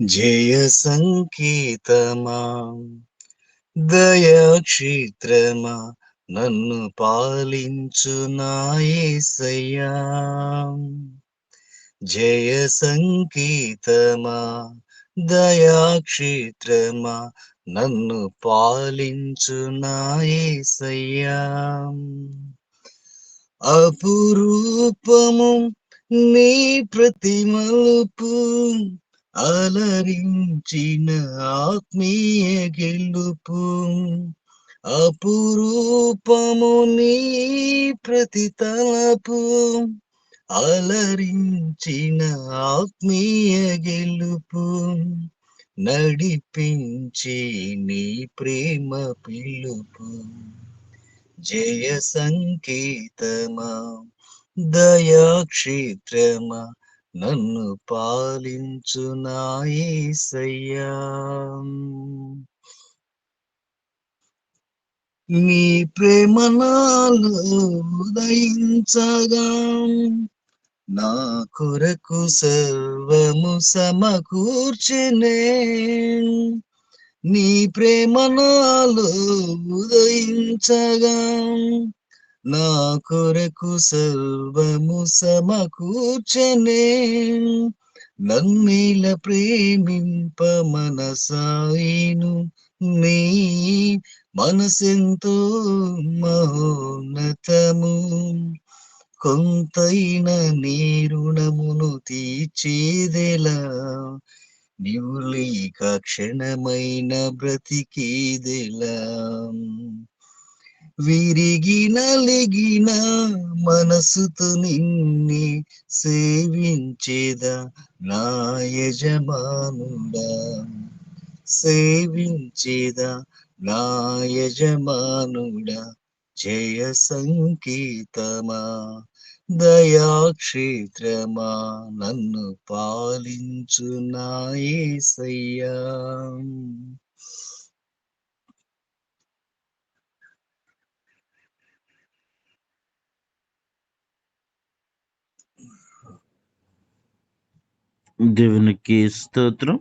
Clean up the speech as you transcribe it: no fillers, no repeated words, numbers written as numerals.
జయ సంకేతమా దయాక్షేత్రమా నన్ను పాలించు నా యేసయ్యా. జయ సంకేతమా దయాక్షేత్రమా నన్ను పాలించు నా యేసయ్యా. అపురూపము నీ ప్రతిమలుపు అలరించిన ఆత్మీయ గెలుపు. అపురూపము నీ ప్రతి తలపు అలరించిన ఆత్మీయ గెలుపు. నడిపించి నీ ప్రేమ పిలుపు. జయ సంకేతమా దయాక్షేత్రమా నన్ను పాలించు నా యేసయ్యా. నీ ప్రేమ నాలో ఉదయించగా నా కొరకు సర్వము సమకూర్చెనే. నీ ప్రేమ నాలో ఉదయించగా నా కొరకు సర్వము సమకూర్చెనే. నన్నిల ప్రేమింప మనసాయిను నీ మనసెంతో మహోన్నతము. కొంతైన నీ రుణమును తీర్చేదెలా, నీవు లేక క్షణమైన బ్రతికేదెలా. విరిగి నలిగిన మనసుతో నిన్నే సేవించేదా నా యజమానుడా. సేవించేదా నా యజమానుడా. జయ సంకేతమా దయాక్షేత్రమా నన్ను పాలించు నా యేసయ్యా. దేవునికి స్తోత్రం.